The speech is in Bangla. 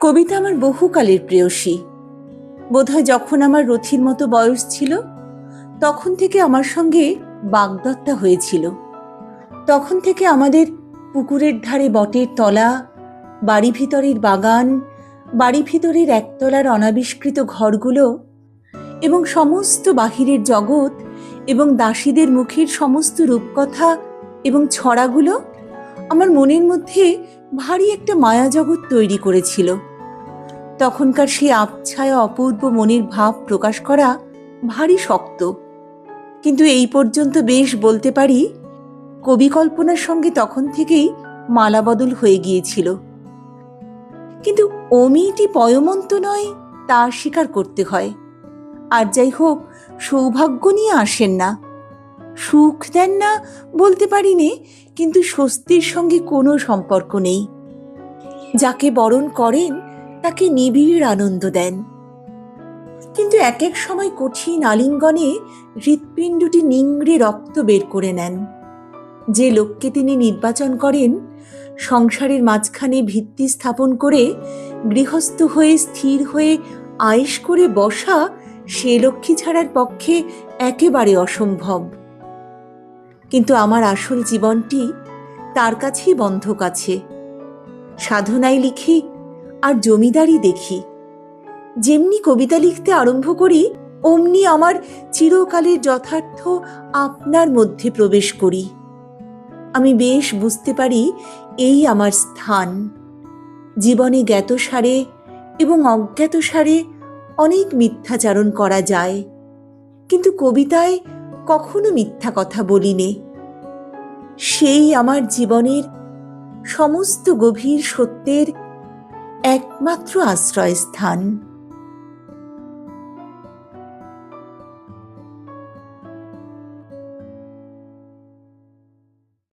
কবিতা আমার বহুকালের প্রেয়সী। বোধহয় যখন আমার রথির মতো বয়স ছিল তখন থেকে আমার সঙ্গে বাগদত্তা হয়েছিল। তখন থেকে আমাদের পুকুরের ধারে বটের তলা, বাড়ি ভিতরের বাগান, বাড়ি ভিতরের একতলার অনাবিষ্কৃত ঘরগুলো এবং সমস্ত বাহিরের জগৎ এবং দাসীদের মুখের সমস্ত রূপকথা এবং ছড়াগুলো আমার মনের মধ্যে ভারী একটা মায়া জগৎ তৈরি করেছিল। তখনকার সেই আবছায়া অপূর্ব মনের ভাব প্রকাশ করা ভারী শক্ত, কিন্তু এই পর্যন্ত বেশ বলতে পারি কবি কল্পনার সঙ্গে তখন থেকেই মালাবদল হয়ে গিয়েছিল। কিন্তু ও মেয়েটি পয়মন্ত নয় তা স্বীকার করতে হয়। আর যাই হোক, সৌভাগ্য নিয়ে আসেন না, সুখ দেন না বলতে পারি নে, কিন্তু স্বস্তির সঙ্গে কোনো সম্পর্ক নেই। যাকে বরণ করেন তাকে নিবিড় আনন্দ দেন, কিন্তু এক এক সময় কঠিন আলিঙ্গনে হৃৎপিণ্ডটি নিংড়ে রক্ত বের করে নেন। যে লোককে তিনি নির্বাচন করেন সংসারের মাঝখানে ভিত্তি স্থাপন করে গৃহস্থ হয়ে স্থির হয়ে আয়েশ করে বসা, সে লক্ষ্মী ছাড়ার পক্ষে একেবারে অসম্ভব। কিন্তু আমার আসল জীবনটি তার কাছেই বন্ধক আছে। সাধনায় লিখি আর জমিদারি দেখি। যেমনি কবিতা লিখতে আরম্ভ করি অমনি আমার চিরকালের যথার্থ আপনার মধ্যে প্রবেশ করি। আমি বেশ বুঝতে পারি এই আমার স্থান। জীবনে জ্ঞাতসারে এবং অজ্ঞাতসারে অনেক মিথ্যাচারণ করা যায়, কিন্তু কবিতায় কখনো মিথ্যা কথা বলিনে। সেই আমার জীবনের সমস্ত গভীর সত্যের একমাত্র আশ্রয়স্থান।